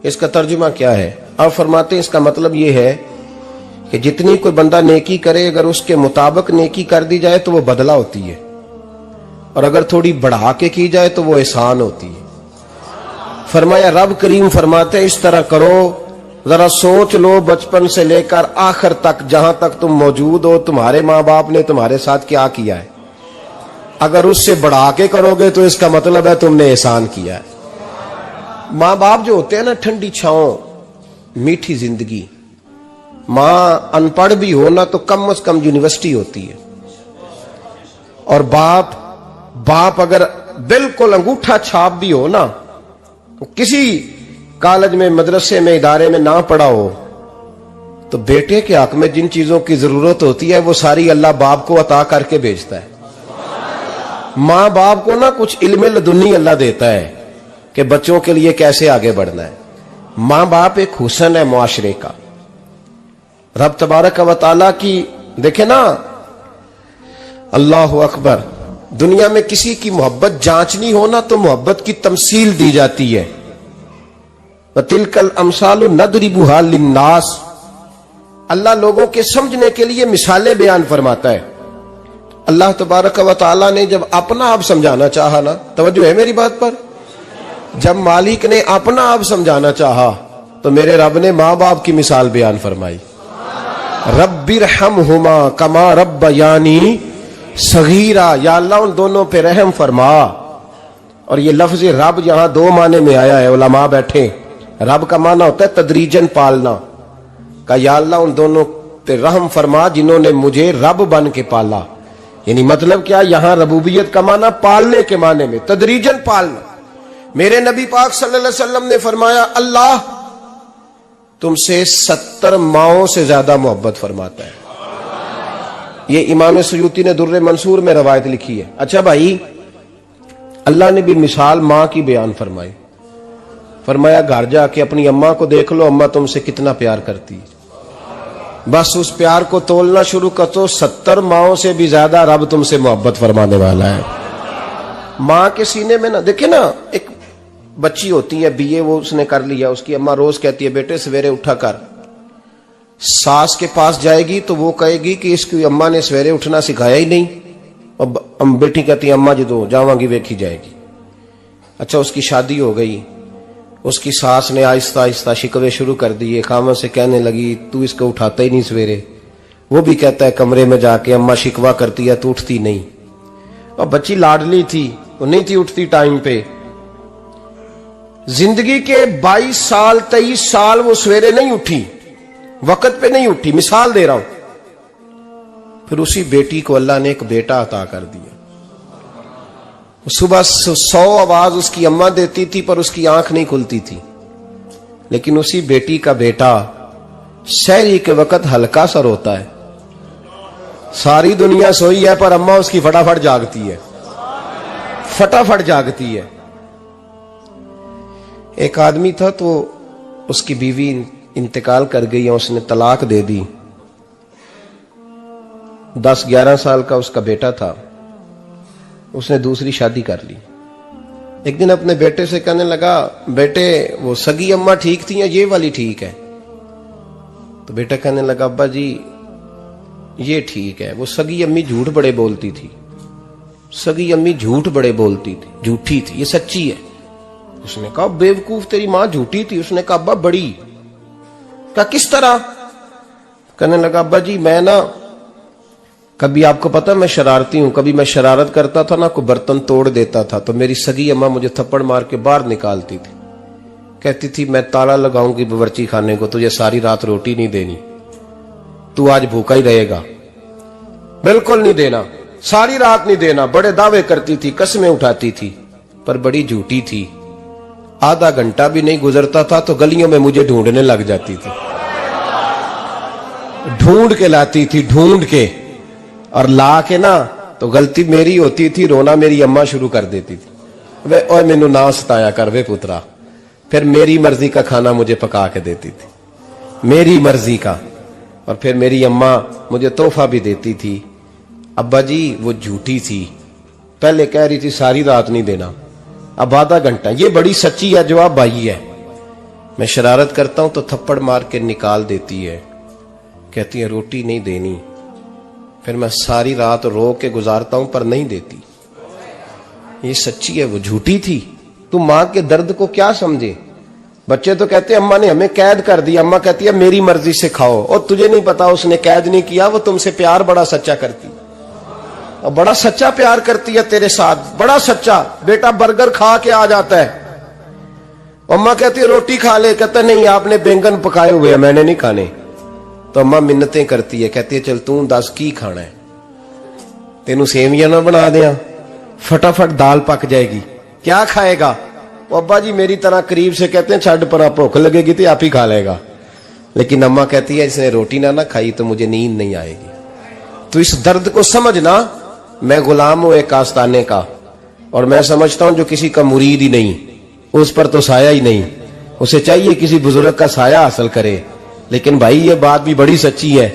اس کا ترجمہ کیا ہے؟ آپ فرماتے ہیں اس کا مطلب یہ ہے کہ جتنی کوئی بندہ نیکی کرے اگر اس کے مطابق نیکی کر دی جائے تو وہ بدلہ ہوتی ہے، اور اگر تھوڑی بڑھا کے کی جائے تو وہ احسان ہوتی ہے۔ فرمایا رب کریم فرماتے ہیں اس طرح کرو، ذرا سوچ لو بچپن سے لے کر آخر تک جہاں تک تم موجود ہو تمہارے ماں باپ نے تمہارے ساتھ کیا کیا ہے، اگر اس سے بڑھا کے کرو گے تو اس کا مطلب ہے تم نے احسان کیا ہے۔ ماں باپ جو ہوتے ہیں نا، ٹھنڈی چھاؤں، میٹھی زندگی، ماں ان پڑھ بھی ہو نا تو کم از کم یونیورسٹی ہوتی ہے، اور باپ اگر بالکل انگوٹھا چھاپ بھی ہو نا، کسی کالج میں مدرسے میں ادارے میں نہ پڑھا ہو، تو بیٹے کے حق میں جن چیزوں کی ضرورت ہوتی ہے وہ ساری اللہ باپ کو عطا کر کے بھیجتا ہے۔ ماں باپ کو نا کچھ علم لدنی اللہ دیتا ہے کہ بچوں کے لیے کیسے آگے بڑھنا ہے۔ ماں باپ ایک حسن ہے معاشرے کا۔ رب تبارک و تعالیٰ کی دیکھیں نا، اللہ اکبر، دنیا میں کسی کی محبت جانچنی ہو نا تو محبت کی تمثیل دی جاتی ہے۔ وَتِلْكَ الْأَمْثَالُ نَضْرِبُهَا لِلنَّاسِ، اللہ لوگوں کے سمجھنے کے لیے مثالیں بیان فرماتا ہے۔ اللہ تبارک و تعالیٰ نے جب اپنا آپ سمجھانا چاہا نا، توجہ ہے میری بات پر، جب مالک نے اپنا آپ سمجھانا چاہا تو میرے رب نے ماں باپ کی مثال بیان فرمائی۔ رب ارحمہما کما ربیانی صغیرا، یا اللہ ان دونوں پہ رحم فرما۔ اور یہ لفظ رب یہاں دو معنی میں آیا ہے، علماء بیٹھے، رب کا معنی ہوتا ہے تدریجن پالنا، کہ یا اللہ ان دونوں پہ رحم فرما جنہوں نے مجھے رب بن کے پالا۔ یعنی مطلب کیا، یہاں ربوبیت کا معنی پالنے کے معنی میں، تدریجن پالنا۔ میرے نبی پاک صلی اللہ علیہ وسلم نے فرمایا اللہ تم سے 70 ماؤں سے زیادہ محبت فرماتا ہے۔ یہ امام سیوطی نے در منصور میں روایت لکھی ہے۔ اچھا بھائی، اللہ نے بھی مثال ماں کی بیان فرمائی، فرمایا گھر جا کے اپنی اماں کو دیکھ لو، اماں تم سے کتنا پیار کرتی ہے، بس اس پیار کو تولنا شروع کر تو 70 ماؤں سے بھی زیادہ رب تم سے محبت فرمانے والا ہے۔ ماں کے سینے میں نا، دیکھیں نا، ایک بچی ہوتی ہے BA، وہ اس نے کر لیا، اس کی اماں روز کہتی ہے بیٹے سویرے اٹھا کر، ساس کے پاس جائے گی تو وہ کہے گی کہ اس کی اماں نے سویرے اٹھنا سکھایا ہی نہیں، اور بیٹی کہتی ہے اماں جدو جاواں گی ویکھی جائے گی۔ اچھا اس کی شادی ہو گئی، اس کی ساس نے آہستہ آہستہ شکوے شروع کر دیے، خامن سے کہنے لگی تو اس کو اٹھاتا ہی نہیں سویرے، وہ بھی کہتا ہے کمرے میں جا کے اماں شکوا کرتی ہے تو اٹھتی نہیں، اور بچی لاڈلی تھی، وہ نہیں تھی اٹھتی ٹائم پہ۔ زندگی کے 22 سال 23 سال وہ سویرے نہیں اٹھی، وقت پہ نہیں اٹھی، مثال دے رہا ہوں۔ پھر اسی بیٹی کو اللہ نے ایک بیٹا عطا کر دیا۔ صبح 100 آواز اس کی اماں دیتی تھی پر اس کی آنکھ نہیں کھلتی تھی، لیکن اسی بیٹی کا بیٹا سحری کے وقت ہلکا سا روتا ہے، ساری دنیا سوئی ہے پر اماں اس کی فٹافٹ جاگتی ہے، فٹافٹ جاگتی ہے۔ ایک آدمی تھا تو اس کی بیوی انتقال کر گئی اور اس نے طلاق دے دی، 10-11 سال کا اس کا بیٹا تھا، اس نے دوسری شادی کر لی۔ ایک دن اپنے بیٹے سے کہنے لگا بیٹے وہ سگی اماں ٹھیک تھی یا یہ والی ٹھیک ہے؟ تو بیٹا کہنے لگا ابا جی یہ ٹھیک ہے، وہ سگی امی جھوٹ بڑے بولتی تھی، سگی امی جھوٹ بڑے بولتی تھی، جھوٹی تھی، یہ سچی ہے۔ اس نے کہا بے وقوف تیری ماں جھوٹی تھی؟ اس نے کہا ابا بڑی۔ کہا کس طرح؟ کہنے لگا ابا جی میں نا کبھی، آپ کو پتا میں شرارتی ہوں، کبھی میں شرارت کرتا تھا نا، کوئی برتن توڑ دیتا تھا تو میری سگی اماں مجھے تھپڑ مار کے باہر نکالتی تھی، کہتی تھی میں تالا لگاؤں گی باورچی خانے کو، تجھے ساری رات روٹی نہیں دینی، تو آج بھوکا ہی رہے گا، بالکل نہیں دینا، ساری رات نہیں دینا۔ بڑے دعوے کرتی تھی، قسمیں اٹھاتی تھی، پر بڑی جھوٹی تھی۔ آدھا گھنٹہ بھی نہیں گزرتا تھا تو گلیوں میں مجھے ڈھونڈنے لگ جاتی تھی، ڈھونڈ کے لاتی تھی، ڈھونڈ کے، اور لا کے نا تو غلطی میری ہوتی تھی، رونا میری اماں شروع کر دیتی تھی، وے اوے مینوں نہ ستایا کر وے پترا۔ پھر میری مرضی کا کھانا مجھے پکا کے دیتی تھی، میری مرضی کا، اور پھر میری اماں مجھے تحفہ بھی دیتی تھی۔ ابا جی وہ جھوٹی تھی، پہلے کہہ رہی تھی ساری رات نہیں دینا، اب آدھا گھنٹہ، یہ بڑی سچی ہے، جواب بھائی ہے۔ میں شرارت کرتا ہوں تو تھپڑ مار کے نکال دیتی ہے, کہتی ہے روٹی نہیں دینی. پھر میں ساری رات رو کے گزارتا ہوں پر نہیں دیتی. یہ سچی ہے, وہ جھوٹی تھی. تو ماں کے درد کو کیا سمجھے. بچے تو کہتے ہیں اماں نے ہمیں قید کر دیا, اماں کہتی ہے میری مرضی سے کھاؤ, اور تجھے نہیں پتا اس نے قید نہیں کیا, وہ تم سے پیار بڑا سچا کرتی, اور بڑا سچا پیار کرتی ہے تیرے ساتھ, بڑا سچا. بیٹا برگر کھا کے آ جاتا ہے, اماں کہتی ہے روٹی کھا لے, کہتا ہے نہیں آپ نے بینگن پکائے ہوئے ہیں میں نے نہیں کھانے. تو اماں منتیں کرتی ہے, کہتی ہے چل توں دس کی کھانا ہے, تینوں سیویاں نہ بنا دیاں, فٹافٹ دال پک جائے گی, کیا کھائے گا. ابا جی میری طرح قریب سے کہتے ہیں چھڈ پر, بھوک لگے گی تو آپ ہی کھا لے گا. لیکن اماں کہتی ہے اس نے روٹی نہ کھائی تو مجھے نیند نہیں آئے گی. تو اس درد کو سمجھنا. میں غلام ہوں ایک آستانے کا, اور میں سمجھتا ہوں جو کسی کا مرید ہی نہیں اس پر تو سایہ ہی نہیں, اسے چاہیے کسی بزرگ کا سایہ حاصل کرے. لیکن بھائی یہ بات بھی بڑی سچی ہے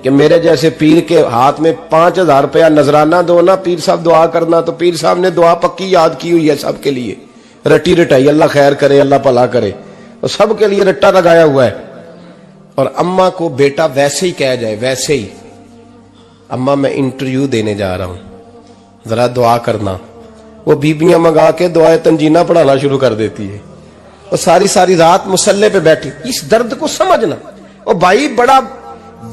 کہ میرے جیسے پیر کے ہاتھ میں 5000 روپیہ نذرانہ دو نا, پیر صاحب دعا کرنا, تو پیر صاحب نے دعا پکی یاد کی ہوئی ہے سب کے لیے, رٹی رٹائی, اللہ خیر کرے اللہ بھلا کرے, اور سب کے لیے رٹا لگایا ہوا ہے. اور اماں کو بیٹا ویسے ہی کہہ جائے, ویسے ہی اماں میں انٹرویو دینے جا رہا ہوں ذرا دعا کرنا, وہ بیبیاں منگا کے دعائے تنجینہ پڑھانا شروع کر دیتی ہے, اور ساری ساری رات مسلح پہ بیٹھی. اس درد کو سمجھنا. اور بھائی بڑا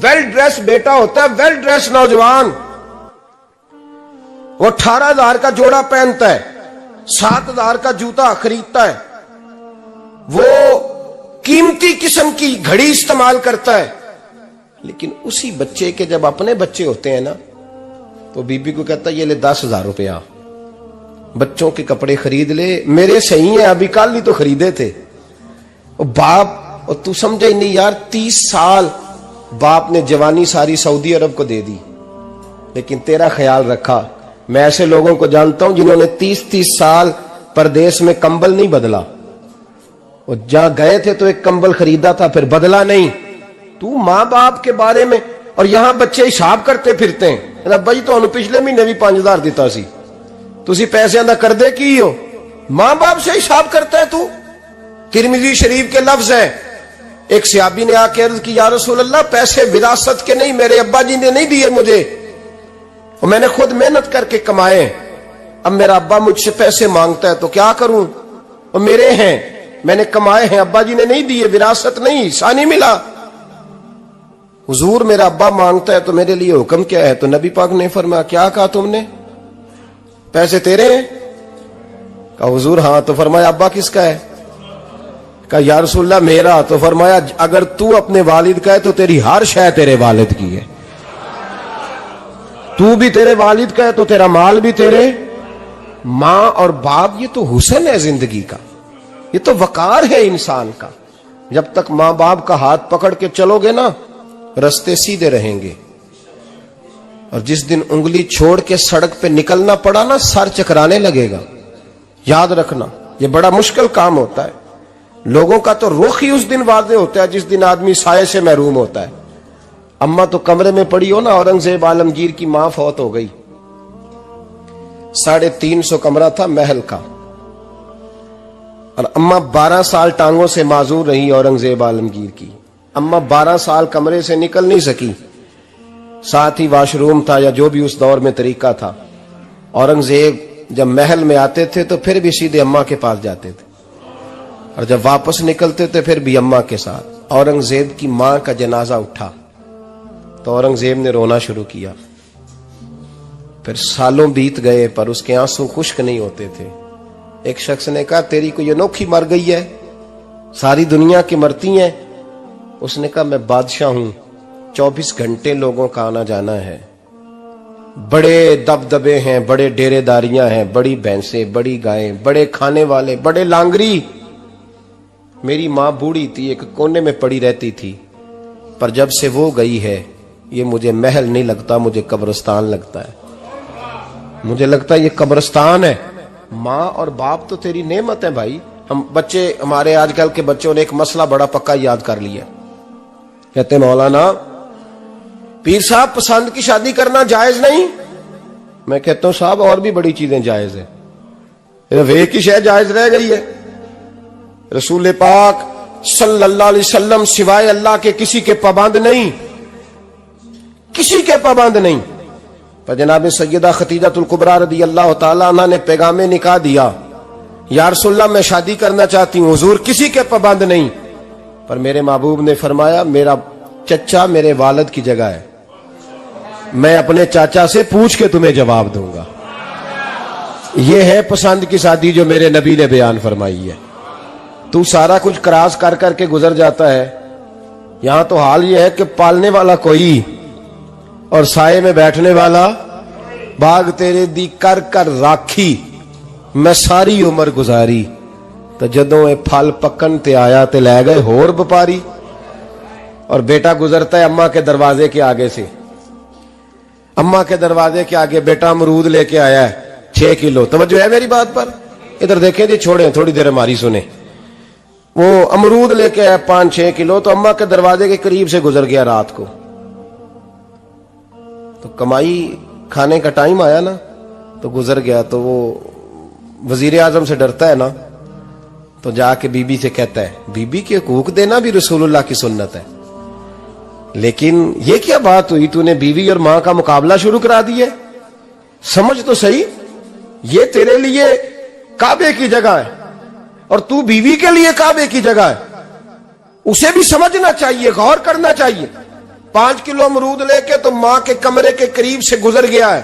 ویل ڈریس بیٹا ہوتا ہے, ویل ڈریس نوجوان, وہ 18,000 کا جوڑا پہنتا ہے, 7,000 کا جوتا خریدتا ہے, وہ قیمتی قسم کی گھڑی استعمال کرتا ہے. لیکن اسی بچے کے جب اپنے بچے ہوتے ہیں نا تو بی بی کو کہتا ہے یہ لے 10,000 روپیہ, بچوں کے کپڑے خرید لے, میرے صحیح ہیں ابھی کل ہی تو خریدے تھے. اور باپ, اور تو سمجھے نہیں یار, 30 سال باپ نے جوانی ساری سعودی عرب کو دے دی, لیکن تیرا خیال رکھا. میں ایسے لوگوں کو جانتا ہوں جنہوں نے 30 سال پردیس میں کمبل نہیں بدلا, اور جہاں گئے تھے تو ایک کمبل خریدا تھا پھر بدلا نہیں. تو ماں باپ کے بارے میں, اور یہاں بچے حساب کرتے پھرتے ہیں, ابا جی تو پچھلے مہینے بھی 5,000 دیتا سی, تسی پیسے ادا کر دے کی ہو, ماں باپ سے حساب کرتا ہے تو. ترمذی شریف کے لفظ ہیں, ایک صحابی نے آ کے عرض کی یا رسول اللہ پیسے وراثت کے نہیں, میرے ابا جی نے نہیں دیے مجھے, اور میں نے خود محنت کر کے کمائے, اب میرا ابا مجھ سے پیسے مانگتا ہے تو کیا کروں, اور میرے ہیں میں نے کمائے ہیں, ابا جی نے نہیں دیے, وراثت نہیں, حصہ نہیں ملا. حضور میرا ابا مانگتا ہے تو میرے لیے حکم کیا ہے. تو نبی پاک نے فرمایا کیا کہا تم نے, پیسے تیرے ہیں؟ کہا حضور ہاں. تو فرمایا ابا کس کا ہے؟ کہا یا رسول اللہ میرا. تو فرمایا اگر تو اپنے والد کا ہے تو تیری ہر شے تیرے والد کی ہے, تو بھی تیرے والد کا ہے تو تیرا مال بھی تیرے. ماں اور باپ یہ تو حسن ہے زندگی کا, یہ تو وقار ہے انسان کا. جب تک ماں باپ کا ہاتھ پکڑ کے چلو گے نا رستے سیدھے رہیں گے, اور جس دن انگلی چھوڑ کے سڑک پہ نکلنا پڑا نا سر چکرانے لگے گا. یاد رکھنا یہ بڑا مشکل کام ہوتا ہے. لوگوں کا تو رخ ہی اس دن واضح ہوتا ہے جس دن آدمی سائے سے محروم ہوتا ہے. اماں تو کمرے میں پڑی ہو نا, اورنگزیب عالمگیر کی ماں فوت ہو گئی, 350 کمرہ تھا محل کا, اور اماں 12 سال ٹانگوں سے معذور رہی اورنگزیب عالمگیر کی. اماں 12 سال کمرے سے نکل نہیں سکی, ساتھ ہی واش روم تھا یا جو بھی اس دور میں طریقہ تھا. اورنگزیب جب محل میں آتے تھے تو پھر بھی سیدھے اماں کے پاس جاتے تھے, اور جب واپس نکلتے تھے پھر بھی اماں کے ساتھ. اورنگزیب کی ماں کا جنازہ اٹھا تو اورنگزیب نے رونا شروع کیا. پھر سالوں بیت گئے پر اس کے آنسو خشک نہیں ہوتے تھے. ایک شخص نے کہا تیری کوئی انوکھی مر گئی ہے, ساری دنیا کی مرتی ہیں. اس نے کہا میں بادشاہ ہوں, 24 گھنٹے لوگوں کا آنا جانا ہے, بڑے دبدبے ہیں, بڑے ڈیرے داریاں ہیں, بڑی بھینسیں, بڑی گائیں, بڑے کھانے والے, بڑے لانگری. میری ماں بوڑھی تھی, ایک کونے میں پڑی رہتی تھی, پر جب سے وہ گئی ہے یہ مجھے محل نہیں لگتا, مجھے قبرستان لگتا ہے. مجھے لگتا ہے یہ قبرستان ہے. ماں اور باپ تو تیری نعمت ہے بھائی. ہم بچے, ہمارے آج کل کے بچوں نے ایک مسئلہ بڑا پکا یاد کر لیا, کہتے مولانا پیر صاحب پسند کی شادی کرنا جائز نہیں. میں کہتا ہوں صاحب اور بھی بڑی چیزیں جائز ہیں, ایک ہی شے جائز رہ گئی ہے. رسول پاک صلی اللہ علیہ وسلم سوائے اللہ کے کسی کے پابند نہیں، کسی کے پابند نہیں۔ پر جناب سیدہ خدیجہ الکبریٰ رضی اللہ تعالیٰ عنہ نے پیغام نکاح دیا، یا رسول اللہ میں شادی کرنا چاہتی ہوں، حضور کسی کے پابند نہیں۔ پر میرے محبوب نے فرمایا میرا چچا میرے والد کی جگہ ہے، میں اپنے چاچا سے پوچھ کے تمہیں جواب دوں گا۔ یہ ہے پسند کی شادی جو میرے نبی نے بیان فرمائی ہے۔ تو سارا کچھ کراس کر کر کے گزر جاتا ہے، یہاں تو حال یہ ہے کہ پالنے والا کوئی اور سائے میں بیٹھنے والا، باغ تیرے دی کر کر راکھی میں ساری عمر گزاری، تو جدوں اے پھل پکن تے آیا تے لے گئے ہور بپاری۔ اور بیٹا گزرتا ہے اماں کے دروازے کے آگے سے، اماں کے دروازے کے آگے بیٹا امرود لے کے آیا ہے 6 کلو۔ توجہ ہے میری بات پر؟ ادھر دیکھیں جی، چھوڑیں تھوڑی دیر ہماری سنیں۔ وہ امرود لے کے آیا 5-6 کلو، تو اماں کے دروازے کے قریب سے گزر گیا رات کو، تو کمائی کھانے کا ٹائم آیا نا، تو گزر گیا۔ تو وہ وزیر اعظم سے ڈرتا ہے نا، تو جا کے بی بی سے کہتا ہے بی بی کے حقوق دینا بھی رسول اللہ کی سنت ہے، لیکن یہ کیا بات ہوئی، تو نے بیوی اور ماں کا مقابلہ شروع کرا دی ہے؟ سمجھ تو صحیح، یہ تیرے لیے کعبے کی جگہ ہے اور تو بیوی کے لیے کعبے کی جگہ ہے، اسے بھی سمجھنا چاہیے، غور کرنا چاہیے۔ 5 کلو امرود لے کے تو ماں کے کمرے کے قریب سے گزر گیا ہے،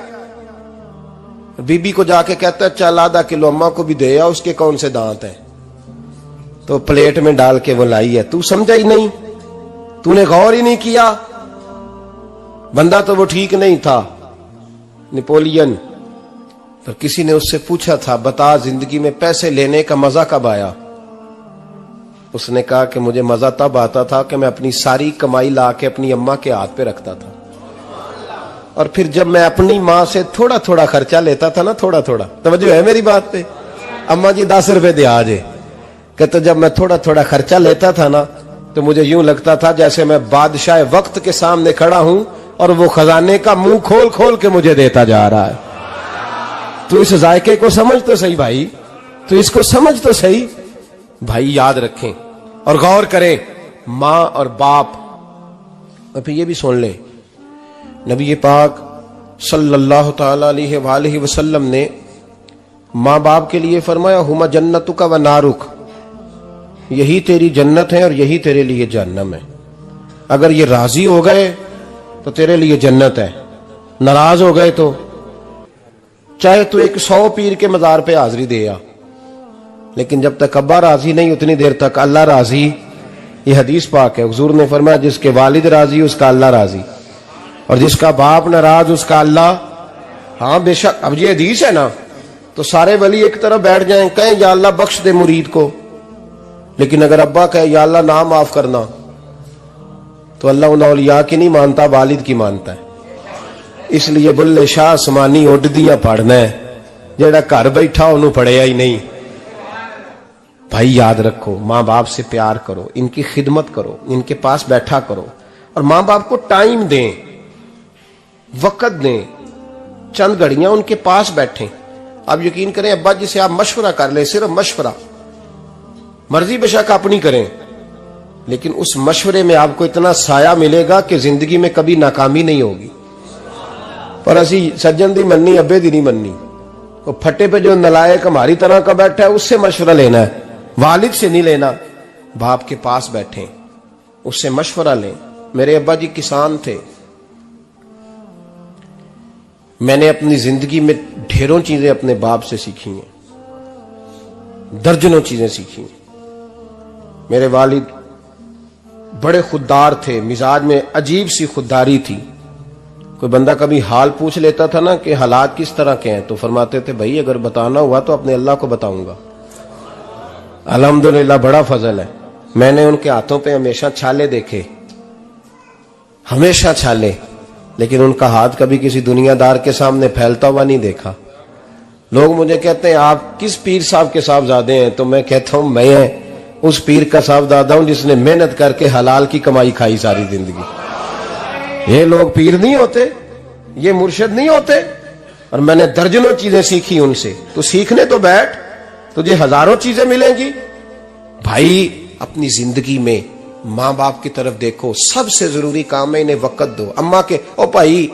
بی بی کو جا کے کہتا ہے چل آدھا کلو اماں کو بھی دے، اس کے کون سے دانت ہیں، تو پلیٹ میں ڈال کے وہ لائی ہے۔ تو سمجھا ہی نہیں، تو نے غور ہی نہیں کیا۔ بندہ تو وہ ٹھیک نہیں تھا، نپولین، پر کسی نے اس سے پوچھا تھا بتا زندگی میں پیسے لینے کا مزہ کب آیا؟ اس نے کہا کہ مجھے مزہ تب آتا تھا کہ میں اپنی ساری کمائی لا کے اپنی اماں کے ہاتھ پہ رکھتا تھا، اور پھر جب میں اپنی ماں سے تھوڑا تھوڑا خرچہ لیتا تھا نا، تھوڑا تھوڑا، توجہ ہے میری بات پہ؟ اماں جی 10 روپے دے آج، کہ تو جب میں تھوڑا تھوڑا خرچہ لیتا تھا نا، تو مجھے یوں لگتا تھا جیسے میں بادشاہ وقت کے سامنے کھڑا ہوں اور وہ خزانے کا منہ کھول کھول کے مجھے دیتا جا رہا ہے۔ تو اس ذائقے کو سمجھ تو صحیح بھائی، تو اس کو سمجھ تو صحیح بھائی، یاد رکھیں اور غور کریں۔ ماں اور باپ، اور پھر یہ بھی سن لیں، نبی پاک صلی اللہ تعالی علیہ وآلہ وسلم نے ماں باپ کے لیے فرمایا ہما جنتک و نارک، یہی تیری جنت ہے اور یہی تیرے لیے جہنم ہے۔ اگر یہ راضی ہو گئے تو تیرے لیے جنت ہے، ناراض ہو گئے تو چاہے تو ایک 100 پیر کے مزار پہ حاضری دے آ، لیکن جب تک ابا راضی نہیں اتنی دیر تک اللہ راضی۔ یہ حدیث پاک ہے، حضور نے فرمایا جس کے والد راضی اس کا اللہ راضی، اور جس کا باپ ناراض اس کا اللہ۔ ہاں بے شک، اب یہ حدیث ہے نا، تو سارے ولی ایک طرف بیٹھ جائیں، کہیں یا اللہ بخش دے مرید کو، لیکن اگر ابا کہے یا اللہ نہ معاف کرنا، تو اللہ ان اولیاء کی نہیں مانتا، والد کی مانتا ہے۔ اس لیے بلے شاہ آسمانی اڈ دیا پڑھنا ہے، جیڑا گھر بیٹھا انہوں پڑھیا ہی نہیں۔ بھائی یاد رکھو، ماں باپ سے پیار کرو، ان کی خدمت کرو، ان کے پاس بیٹھا کرو، اور ماں باپ کو ٹائم دیں، وقت دیں، چند گھڑیاں ان کے پاس بیٹھیں۔ آپ یقین کریں ابا جی سے آپ مشورہ کر لیں، صرف مشورہ، مرضی بے شک اپنی کریں، لیکن اس مشورے میں آپ کو اتنا سایہ ملے گا کہ زندگی میں کبھی ناکامی نہیں ہوگی۔ پر اسی سجن دی مننی ابے دی نہیں مننی، وہ پھٹے پہ جو نلائق ہماری طرح کا بیٹھا ہے اس سے مشورہ لینا ہے، والد سے نہیں لینا۔ باپ کے پاس بیٹھیں، اس سے مشورہ لیں۔ میرے ابا جی کسان تھے، میں نے اپنی زندگی میں ڈھیروں چیزیں اپنے باپ سے سیکھی ہیں، درجنوں چیزیں سیکھی ہیں۔ میرے والد بڑے خوددار تھے، مزاج میں عجیب سی خودداری تھی۔ کوئی بندہ کبھی حال پوچھ لیتا تھا نا کہ حالات کس طرح کے ہیں، تو فرماتے تھے بھائی اگر بتانا ہوا تو اپنے اللہ کو بتاؤں گا۔ الحمدللہ بڑا فضل ہے، میں نے ان کے ہاتھوں پہ ہمیشہ چھالے دیکھے، ہمیشہ چھالے، لیکن ان کا ہاتھ کبھی کسی دنیا دار کے سامنے پھیلتا ہوا نہیں دیکھا۔ لوگ مجھے کہتے ہیں آپ کس پیر صاحب کے صاحبزادے ہیں، تو میں کہتا ہوں میں اس پیر کا صاحبزادہ ہوں جس نے محنت کر کے حلال کی کمائی کھائی ساری زندگی۔ یہ لوگ پیر نہیں ہوتے، یہ مرشد نہیں ہوتے، اور میں نے درجنوں چیزیں سیکھی ان سے۔ تو سیکھنے تو بیٹھ، تجھے ہزاروں چیزیں ملیں گی۔ بھائی اپنی زندگی میں ماں باپ کی طرف دیکھو. سب سے ضروری کام ہے انہیں وقت دو. اماں کے او بھائی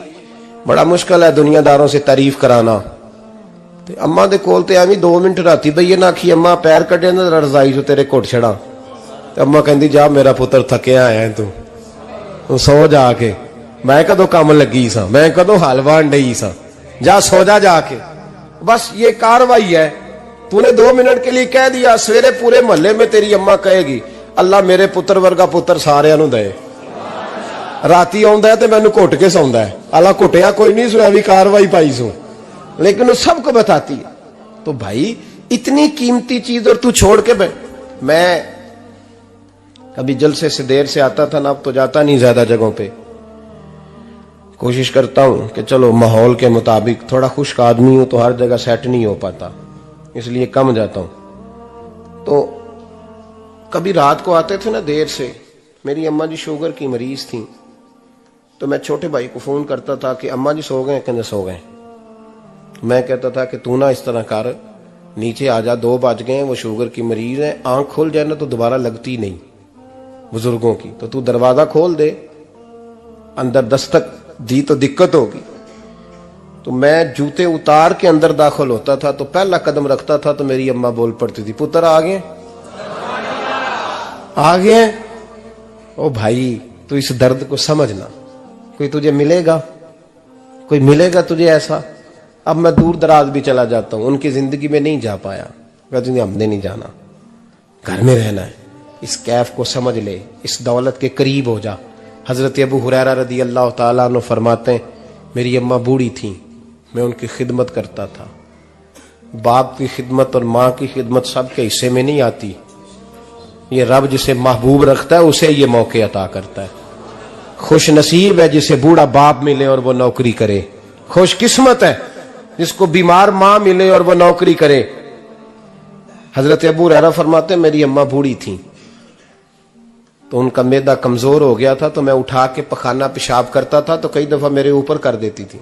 بڑا مشکل ہے دنیا داروں سے تعریف کرانا. اماں دے کول تے ایویں 2 منٹ راتی بھئی نہ آکھی اماں پیر کٹے نہ رضائی جو تیرے کٹ چھڑا. اماں کہندی جا میرا پتر تھکیا آیا ہے تو سو جا کے. میں کدو کام لگی سا, میں کدو حلوہ انڈئی سا, جا سو جا کے. بس یہ کاروائی ہے. تو نے 2 منٹ کے لیے کہہ دیا, سویرے پورے محلے میں تیری اماں کہے گی اللہ میرے پتر ورگا پتر سارے نو دے. راتی آندا ہے تے مینوں کٹ کے سوندا ہے. اللہ کٹیا کوئی نہیں سو, بھی کاروائی پائی سو, لیکن وہ سب کو بتاتی ہے. تو بھائی اتنی قیمتی چیز اور تو چھوڑ کے میں کبھی جلسے سے دیر سے آتا تھا نا, اب تو جاتا نہیں زیادہ جگہوں پہ. کوشش کرتا ہوں کہ چلو ماحول کے مطابق, تھوڑا خشک آدمی ہوں تو ہر جگہ سیٹ نہیں ہو پاتا, اس لیے کم جاتا ہوں. تو کبھی رات کو آتے تھے نا دیر سے, میری اماں جی شوگر کی مریض تھیں, تو میں چھوٹے بھائی کو فون کرتا تھا کہ اماں جی سو گئے, کہنے سو گئے. میں کہتا تھا کہ تو نہ اس طرح کر, نیچے آ جا, 2 بج گئے, وہ شوگر کی مریض ہیں, آنکھ کھل جائے نا تو دوبارہ لگتی نہیں بزرگوں کی, تو دروازہ کھول دے, اندر دستک دی تو دقت ہوگی. تو میں جوتے اتار کے اندر داخل ہوتا تھا, تو پہلا قدم رکھتا تھا تو میری اماں بول پڑتی تھی پتر آ گئے آ گئے. او بھائی تو اس درد کو سمجھنا, کوئی تجھے ملے گا, کوئی ملے گا تجھے ایسا. اب میں دور دراز بھی چلا جاتا ہوں, ان کی زندگی میں نہیں جا پایا, کہتے ہیں ہم نے نہیں جانا, گھر میں رہنا ہے. اس کیف کو سمجھ لے, اس دولت کے قریب ہو جا. حضرت ابو ہریرہ رضی اللہ تعالیٰ عنہ فرماتے ہیں میری اماں بوڑھی تھیں, میں ان کی خدمت کرتا تھا. باپ کی خدمت اور ماں کی خدمت سب کے حصے میں نہیں آتی. یہ رب جسے محبوب رکھتا ہے اسے یہ موقع عطا کرتا ہے. خوش نصیب ہے جسے بوڑھا باپ ملے اور وہ نوکری کرے, خوش قسمت ہے جس کو بیمار ماں ملے اور وہ نوکری کرے. حضرت ابو ہریرہ فرماتے ہیں میری اماں بوڑھی تھیں, تو ان کا معدہ کمزور ہو گیا تھا, تو میں اٹھا کے پخانہ پیشاب کرتا تھا تو کئی دفعہ میرے اوپر کر دیتی تھی.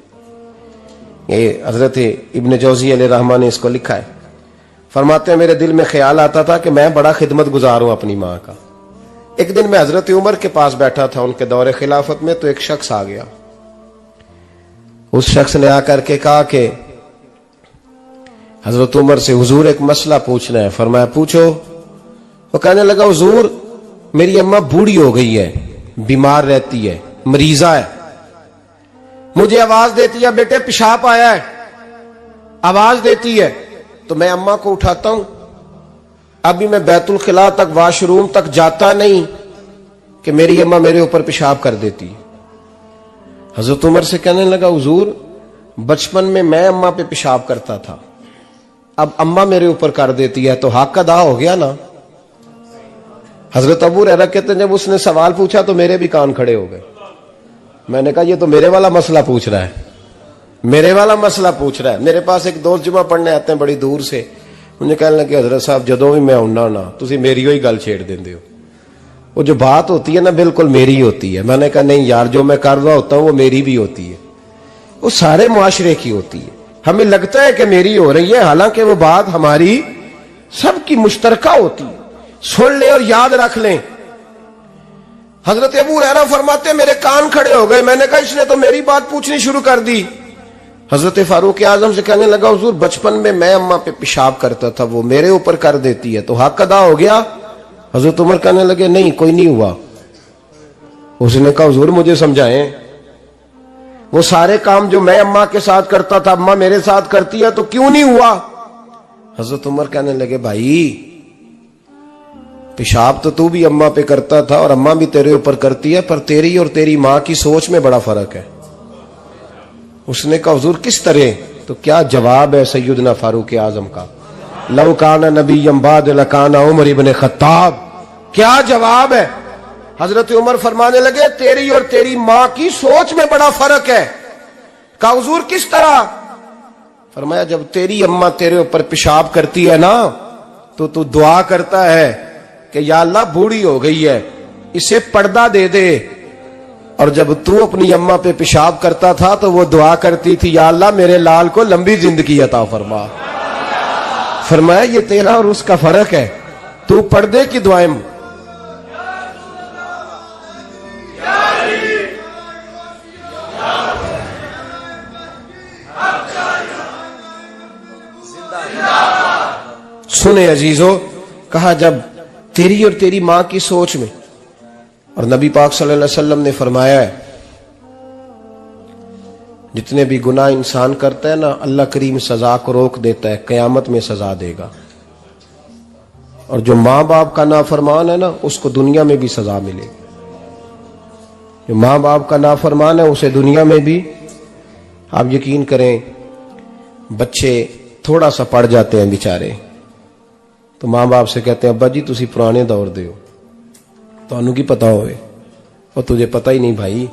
یہ حضرت ابن جوزی علیہ رحمہ نے اس کو لکھا ہے. فرماتے ہیں میرے دل میں خیال آتا تھا کہ میں بڑا خدمت گزار ہوں اپنی ماں کا. ایک دن میں حضرت عمر کے پاس بیٹھا تھا ان کے دور خلافت میں, تو ایک شخص آ گیا. اس شخص نے آ کر کے کہا کہ حضرت عمر سے حضور ایک مسئلہ پوچھنا ہے. فرمایا پوچھو. وہ کہنے لگا حضور میری اماں بوڑھی ہو گئی ہے, بیمار رہتی ہے, مریضہ ہے, مجھے آواز دیتی ہے بیٹے پیشاب آیا ہے, آواز دیتی ہے, تو میں اماں کو اٹھاتا ہوں. ابھی میں بیت الخلاء تک, واش روم تک جاتا نہیں کہ میری اماں میرے اوپر پیشاب کر دیتی. حضرت عمر سے کہنے لگا حضور بچپن میں اماں پہ پیشاب کرتا تھا, اب اماں میرے اوپر کر دیتی ہے تو حق ادا ہو گیا نا. حضرت ابو ہریرہ کہتے ہیں جب اس نے سوال پوچھا تو میرے بھی کان کھڑے ہو گئے. میں نے کہا یہ تو میرے والا مسئلہ پوچھ رہا ہے, میرے والا مسئلہ پوچھ رہا ہے. میرے پاس ایک دوست جمعہ پڑھنے آتے ہیں بڑی دور سے, مجھے کہنے لگے حضرت صاحب جدوں بھی میں آنا نا تسی میری ہوئی گل چھیڑ دیندے ہو, وہ جو بات ہوتی ہے نا بالکل میری ہوتی ہے. میں نے کہا نہیں یار جو میں کر رہا ہوتا ہوں وہ میری بھی ہوتی ہے, وہ سارے معاشرے کی ہوتی ہے. ہمیں لگتا ہے کہ میری ہو رہی ہے, حالانکہ وہ بات ہماری سب کی مشترکہ ہوتی ہے. سن لیں اور یاد رکھ لیں. حضرت ابو ہریرہ فرماتے ہیں میرے کان کھڑے ہو گئے. میں نے کہا اس نے تو میری بات پوچھنی شروع کر دی. حضرت فاروق اعظم سے کہنے لگا حضور بچپن میں اماں پہ پیشاب کرتا تھا, وہ میرے اوپر کر دیتی ہے تو حق ادا ہو گیا. حضرت عمر کہنے لگے نہیں کوئی نہیں ہوا. اس نے کہا حضور مجھے سمجھائیں, وہ سارے کام جو میں اماں کے ساتھ کرتا تھا اماں میرے ساتھ کرتی ہے تو کیوں نہیں ہوا. حضرت عمر کہنے لگے بھائی پیشاب تو بھی اماں پہ کرتا تھا اور اماں بھی تیرے اوپر کرتی ہے, پر تیری اور تیری ماں کی سوچ میں بڑا فرق ہے. اس نے کہا حضور کس طرح؟ تو کیا جواب ہے سیدنا فاروق اعظم کا, لو کان نبی بعد لکان عمر ابن خطاب. کیا جواب ہے. حضرت عمر فرمانے لگے تیری اور تیری ماں کی سوچ میں بڑا فرق ہے. کہا حضور کس طرح؟ فرمایا جب تیری اماں تیرے اوپر پیشاب کرتی ہے نا تو دعا کرتا ہے کہ یا اللہ بوڑھی ہو گئی ہے اسے پردہ دے دے, اور جب تو اپنی اماں پہ پیشاب کرتا تھا تو وہ دعا کرتی تھی یا اللہ میرے لال کو لمبی زندگی عطا فرما. فرمایا یہ تیرا اور اس کا فرق ہے, تو پردے کی دعائیں سنے عزیزو، کہا جب تیری اور تیری ماں کی سوچ میں، اور نبی پاک صلی اللہ علیہ وسلم نے فرمایا ہے جتنے بھی گناہ انسان کرتا ہے نا، اللہ کریم سزا کو روک دیتا ہے، قیامت میں سزا دے گا، اور جو ماں باپ کا نافرمان ہے نا اس کو دنیا میں بھی سزا ملے گی۔ جو ماں باپ کا نافرمان ہے اسے دنیا میں بھی، آپ یقین کریں بچے تھوڑا سا پڑ جاتے ہیں بیچارے تو ماں باپ سے کہتے ہیں ابا جی تسی پرانے دور دے ہو، تو انہوں کی پتا ہوئے، اور تجھے پتہ ہی نہیں بھائی،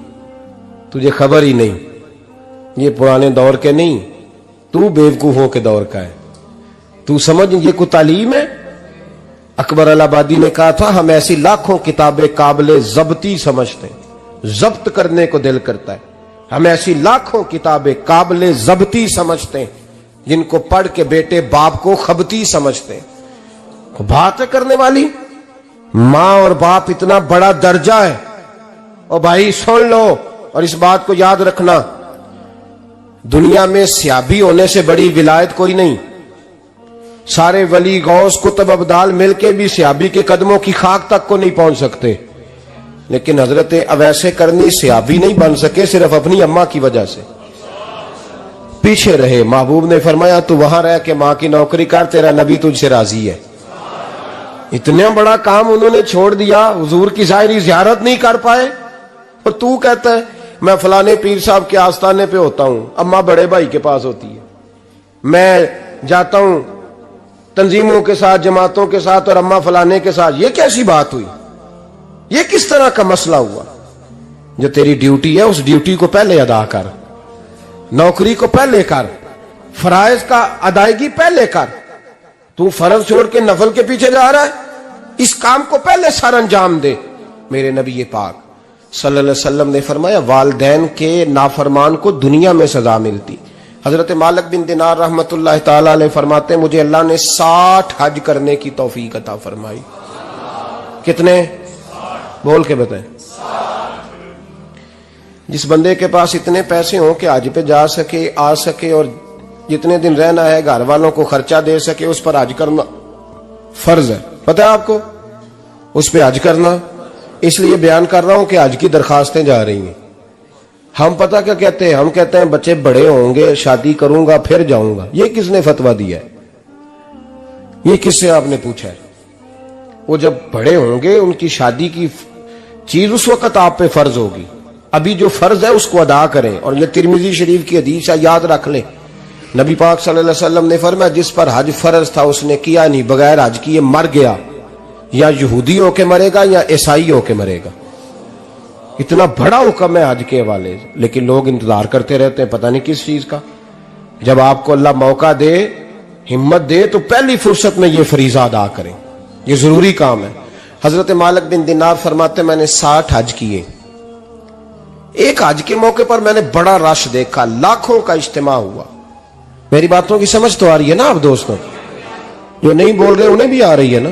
تجھے خبر ہی نہیں، یہ پرانے دور کے نہیں، تو بیوقوفوں کے دور کا ہے، تو سمجھ یہ کوئی تعلیم ہے؟ اکبر الہ آبادی نے کہا تھا ہم ایسی لاکھوں کتابیں قابل ضبطی سمجھتے ہیں، ضبط کرنے کو دل کرتا ہے، ہم ایسی لاکھوں کتابیں قابل ضبطی سمجھتے ہیں جن کو پڑھ کے بیٹے باپ کو خبتی سمجھتے ہیں۔ بات ہے کرنے والی، ماں اور باپ اتنا بڑا درجہ ہے، اور بھائی سن لو اور اس بات کو یاد رکھنا، دنیا میں سیابی ہونے سے بڑی ولایت کوئی نہیں، سارے ولی غوث کتب ابدال مل کے بھی سیابی کے قدموں کی خاک تک کو نہیں پہنچ سکتے، لیکن حضرت اویس کرنی سیابی نہیں بن سکے صرف اپنی اماں کی وجہ سے، پیچھے رہے۔ محبوب نے فرمایا تو وہاں رہ کے ماں کی نوکری کر، تیرا نبی تجھ سے راضی ہے۔ اتنا بڑا کام انہوں نے چھوڑ دیا، حضور کی ظاہری زیارت نہیں کر پائے، اور تو کہتا ہے میں فلانے پیر صاحب کے آستانے پہ ہوتا ہوں، اماں بڑے بھائی کے پاس ہوتی ہے، میں جاتا ہوں تنظیموں کے ساتھ جماعتوں کے ساتھ اور اماں فلانے کے ساتھ۔ یہ کیسی بات ہوئی؟ یہ کس طرح کا مسئلہ ہوا؟ جو تیری ڈیوٹی ہے اس ڈیوٹی کو پہلے ادا کر، نوکری کو پہلے کر، فرائض کا ادائیگی پہلے کر۔ تو فرض چھوڑ کے نفل کے پیچھے جا رہا ہے، اس کام کو پہلے سر انجام دے۔ میرے نبی پاک صلی اللہ علیہ وسلم نے فرمایا والدین کے نافرمان کو دنیا میں سزا ملتی۔ حضرت مالک بن دینار رحمت اللہ تعالی علیہ فرماتے ہیں مجھے اللہ نے 60 حج کرنے کی توفیق عطا فرمائی۔ کتنے؟ بول کے بتائیں۔ جس بندے کے پاس اتنے پیسے ہوں کہ حج پہ جا سکے، آ سکے، اور جتنے دن رہنا ہے گھر والوں کو خرچہ دے سکے، اس پر حج کرنا فرض ہے۔ پتہ ہے آپ کو اس پہ حج کرنا؟ اس لیے بیان کر رہا ہوں کہ حج کی درخواستیں جا رہی ہیں۔ ہم پتہ کیا کہتے ہیں؟ ہم کہتے ہیں بچے بڑے ہوں گے، شادی کروں گا پھر جاؤں گا۔ یہ کس نے فتویٰ دیا ہے؟ یہ کس سے آپ نے پوچھا ہے؟ وہ جب بڑے ہوں گے ان کی شادی کی چیز اس وقت آپ پہ فرض ہوگی، ابھی جو فرض ہے اس کو ادا کریں۔ اور یہ ترمذی شریف کی حدیث ہے، یاد رکھ لیں، نبی پاک صلی اللہ علیہ وسلم نے فرمایا جس پر حج فرض تھا اس نے کیا نہیں، بغیر حج کیے مر گیا، یا یہودی ہو کے مرے گا یا عیسائی ہو کے مرے گا۔ اتنا بڑا حکم ہے حج کے حوالے سے، لیکن لوگ انتظار کرتے رہتے ہیں پتہ نہیں کس چیز کا۔ جب آپ کو اللہ موقع دے، ہمت دے، تو پہلی فرصت میں یہ فریضہ ادا کریں، یہ ضروری کام ہے۔ حضرت مالک بن دینار فرماتے میں نے 60 حج کیے، ایک حج کے موقع پر میں نے بڑا رش دیکھا، لاکھوں کا اجتماع ہوا۔ میری باتوں کی سمجھ تو آ رہی ہے نا آپ دوستوں؟ جو نہیں بول رہے انہیں بھی آ رہی ہے نا؟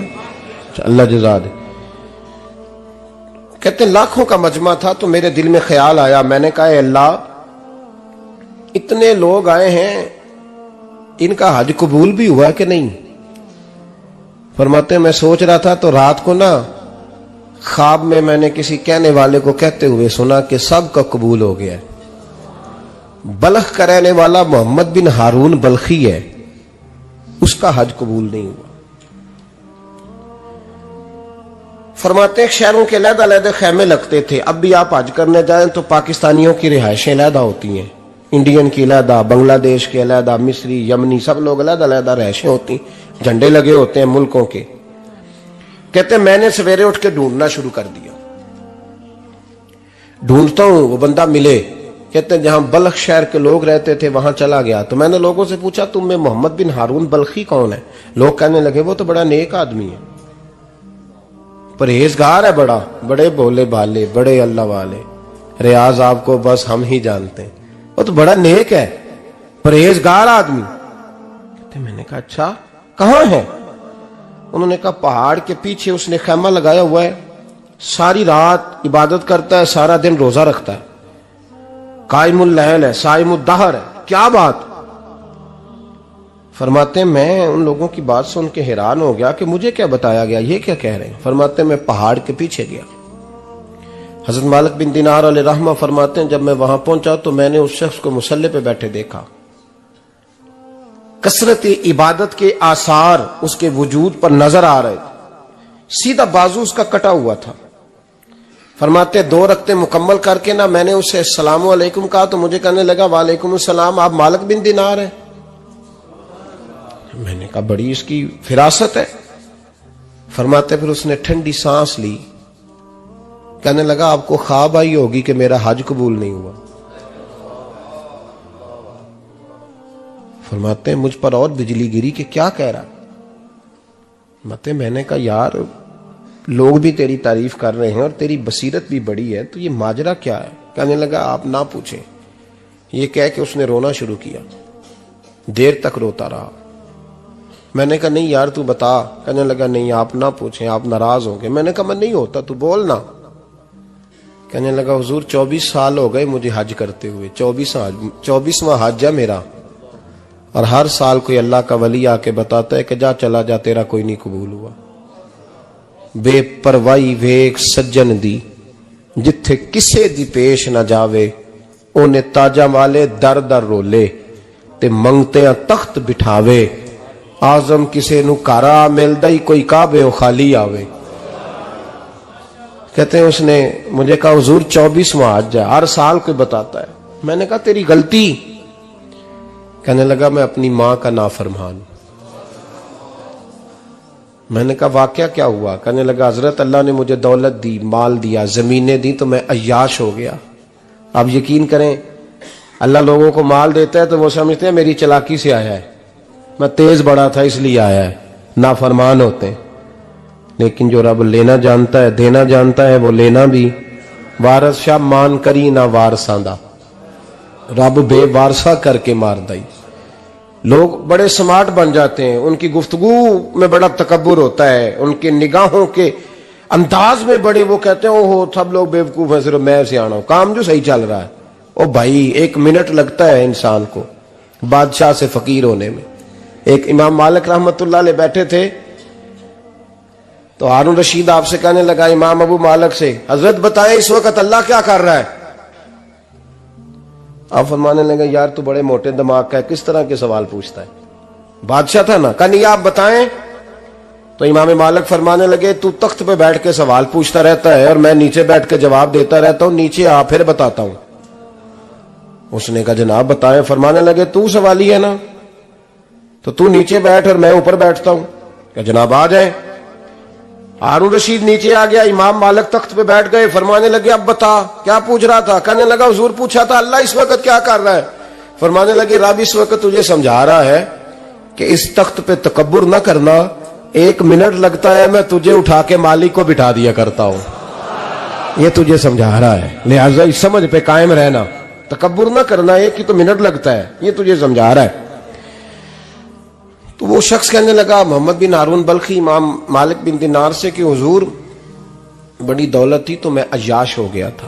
اللہ جزا دے۔ کہتے ہیں لاکھوں کا مجمع تھا، تو میرے دل میں خیال آیا، میں نے کہا اے اللہ اتنے لوگ آئے ہیں، ان کا حج قبول بھی ہوا کہ نہیں؟ فرماتے ہیں میں سوچ رہا تھا تو رات کو نا خواب میں نے کسی کہنے والے کو کہتے ہوئے سنا کہ سب کا قبول ہو گیا ہے۔ بلخ کا رہنے والا محمد بن ہارون بلخی ہے، اس کا حج قبول نہیں ہوا۔ فرماتے ہیں شہروں کے علیحدہ علیحدہ خیمے لگتے تھے، اب بھی آپ حج کرنے جائیں تو پاکستانیوں کی رہائشیں علیحدہ ہوتی ہیں، انڈین کی علیحدہ، بنگلہ دیش کے علیحدہ، مصری، یمنی، سب لوگ علیحدہ علیحدہ رہائشیں ہوتی ہیں، جھنڈے لگے ہوتے ہیں ملکوں کے۔ کہتے ہیں میں نے سویرے اٹھ کے ڈھونڈنا شروع کر دیا، ڈھونڈتا ہوں وہ بندہ ملے۔ کہتے ہیں جہاں بلخ شہر کے لوگ رہتے تھے وہاں چلا گیا، تو میں نے لوگوں سے پوچھا تم میں محمد بن ہارون بلخی کون ہے؟ لوگ کہنے لگے وہ تو بڑا نیک آدمی ہے، پرہیزگار ہے، بڑے بولے بالے، بڑے اللہ والے، ریاض آپ کو بس ہم ہی جانتے ہیں، وہ تو بڑا نیک ہے، پرہیزگار آدمی۔ کہتے میں نے کہا اچھا کہاں ہے؟ انہوں نے کہا پہاڑ کے پیچھے اس نے خیمہ لگایا ہوا ہے، ساری رات عبادت کرتا ہے، سارا دن روزہ رکھتا ہے، قائم اللیل ہے، صائم الدہر ہے۔ کیا بات؟ فرماتے ہیں میں ان لوگوں کی بات سن کے حیران ہو گیا کہ مجھے کیا بتایا گیا، یہ کیا کہہ رہے ہیں؟ فرماتے ہیں میں پہاڑ کے پیچھے گیا. حضرت مالک بن دینار علیہ رحمہ فرماتے ہیں جب میں وہاں پہنچا تو میں نے اس شخص کو مصلی پہ بیٹھے دیکھا. کثرت عبادت کے آثار اس کے وجود پر نظر آ رہے تھے. سیدھا بازو اس کا کٹا ہوا تھا. فرماتے 2 رکعتیں مکمل کر کے نا میں نے اسے السلام علیکم کہا تو مجھے کہنے لگا وعلیکم السلام، آپ مالک بن دینار ہیں؟ میں نے کہا بڑی اس کی فراست ہے. فرماتے پھر اس نے ٹھنڈی سانس لی، کہنے لگا آپ کو خواب آئی ہوگی کہ میرا حج قبول نہیں ہوا. فرماتے ہیں مجھ پر اور بجلی گری کہ کیا کہہ رہا. فرماتے میں نے کہا یار لوگ بھی تیری تعریف کر رہے ہیں اور تیری بصیرت بھی بڑی ہے، تو یہ ماجرا کیا ہے؟ کہنے لگا آپ نہ پوچھیں. یہ کہہ کے اس نے رونا شروع کیا. دیر تک روتا رہا. میں نے کہا نہیں یار تو بتا. کہنے لگا نہیں آپ نہ پوچھیں، آپ ناراض ہوں گے. میں نے کہا میں نہیں ہوتا، تو بولنا. کہنے لگا حضور 24 سال ہو گئے مجھے حج کرتے ہوئے، 24واں حج ہے میرا، اور ہر سال کوئی اللہ کا ولی آ کے بتاتا ہے کہ جا چلا جا تیرا کوئی نہیں قبول ہوا. بے پروائی ویک سجن دی جتھے کسے دی پیش نہ جاوے، اونے تاجا والے در در رولے تے منگتیاں تخت بٹھاوے. آزم کسے نو کارا ملدا ہی کوئی کعبے خالی آوے. کہتے ہیں اس نے مجھے کہا حضور 24واں حج ہے، ہر سال کوئی بتاتا ہے. میں نے کہا تیری غلطی. کہنے لگا میں اپنی ماں کا نافرمان. میں نے کہا واقعہ کیا ہوا؟ کہنے لگا حضرت اللہ نے مجھے دولت دی، مال دیا، زمینیں دی تو میں عیاش ہو گیا. آپ یقین کریں اللہ لوگوں کو مال دیتا ہے تو وہ سمجھتے ہیں میری چلاکی سے آیا ہے، میں تیز بڑا تھا اس لیے آیا ہے. نافرمان ہوتے ہیں. لیکن جو رب لینا جانتا ہے دینا جانتا ہے وہ لینا بھی. وارث شاہ مان کری نہ وارثاں دا، رب بے وارثہ کر کے مار دائی. لوگ بڑے سمارٹ بن جاتے ہیں، ان کی گفتگو میں بڑا تکبر ہوتا ہے، ان کے نگاہوں کے انداز میں بڑے وہ کہتے ہیں اوہ سب لوگ بیوقوف ہیں صرف میں سیاںا ہوں، کام جو صحیح چل رہا ہے. او بھائی 1 منٹ لگتا ہے انسان کو بادشاہ سے فقیر ہونے میں. ایک امام مالک رحمت اللہ علیہ بیٹھے تھے تو ہارون رشید آپ سے کہنے لگا امام ابو مالک سے حضرت بتائیں اس وقت اللہ کیا کر رہا ہے؟ آپ فرمانے لگے یار تو بڑے موٹے دماغ کا ہے، کس طرح کے سوال پوچھتا ہے؟ بادشاہ تھا نا. کہا نہیں آپ بتائیں. تو امام مالک فرمانے لگے تو تخت پہ بیٹھ کے سوال پوچھتا رہتا ہے اور میں نیچے بیٹھ کے جواب دیتا رہتا ہوں، نیچے آ پھر بتاتا ہوں. اس نے کہا جناب بتائیں. فرمانے لگے تو سوالی ہے نا، تو تو نیچے بیٹھ اور میں اوپر بیٹھتا ہوں. کہ جناب آ جائیں. ہارون رشید نیچے آ گیا، امام مالک تخت پہ بیٹھ گئے. فرمانے لگے اب بتا کیا پوچھ رہا تھا؟ کہنے لگا حضور پوچھا تھا اللہ اس وقت کیا کر رہا ہے. فرمانے لگے رب اس وقت تجھے سمجھا رہا ہے کہ اس تخت پہ تکبر نہ کرنا، 1 منٹ لگتا ہے میں تجھے اٹھا کے مالک کو بٹھا دیا کرتا ہوں. یہ تجھے سمجھا رہا ہے، لہٰذا اس سمجھ پہ قائم رہنا، تکبر نہ کرنا، 1 ہی تو منٹ لگتا ہے، یہ تجھے سمجھا رہا ہے. تو وہ شخص کہنے لگا محمد بن ہارون بلخی امام مالک بن دینار سے کہ حضور بڑی دولت تھی تو میں عیاش ہو گیا تھا.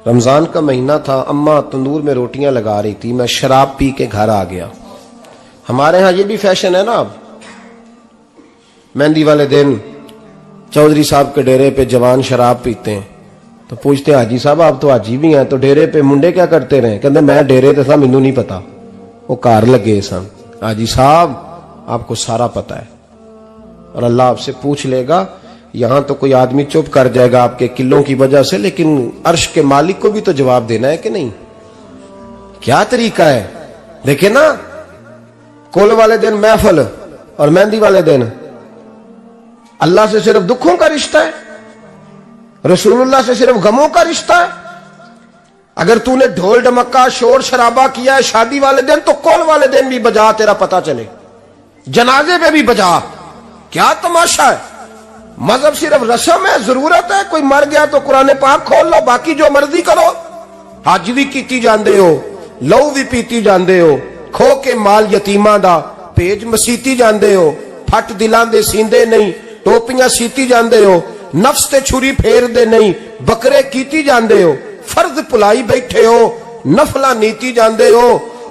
رمضان کا مہینہ تھا، اماں تندور میں روٹیاں لگا رہی تھی، میں شراب پی کے گھر آ گیا. ہمارے ہاں یہ بھی فیشن ہے نا، اب مہندی والے دن چودھری صاحب کے ڈیرے پہ جوان شراب پیتے ہیں تو پوچھتے ہیں حاجی صاحب آپ تو حاجی بھی ہیں تو ڈیرے پہ منڈے کیا کرتے رہے؟ کہتے میں ڈیرے تے تھا مینوں نہیں پتا، وہ کار لگے سن. حاجی صاحب آپ کو سارا پتا ہے اور اللہ آپ سے پوچھ لے گا. یہاں تو کوئی آدمی چپ کر جائے گا آپ کے قلوں کی وجہ سے، لیکن عرش کے مالک کو بھی تو جواب دینا ہے کہ نہیں؟ کیا طریقہ ہے؟ دیکھیں نا کل والے دن محفل اور مہندی والے دن اللہ سے صرف دکھوں کا رشتہ ہے، رسول اللہ سے صرف غموں کا رشتہ ہے. اگر تو نے ڈھول ڈمکا شور شرابہ کیا ہے شادی والے دن تو کول والے دن بھی بجا، تیرا پتا چلے. جنازے پہ بھی بجا. کیا تماشا ہے؟ مذہب صرف رسم ہے، ضرورت ہے. کوئی مر گیا تو قرآن پاک کھول لو، باقی جو مرضی کرو. حج بھی کیتی جاندے ہو، لو بھی پیتی جاندے ہو، کھو کے مال یتیماں دا پیج مسیتی جاندے ہو، پھٹ دلان دے سیندے نہیں، ٹوپیاں سیتی جاندے ہو، نفس تے چھری پھیر دے نہیں، بکرے کیتی جاندے ہو، فرض پلائی بیٹھے ہو، نفلہ نیتی جاندے ہو.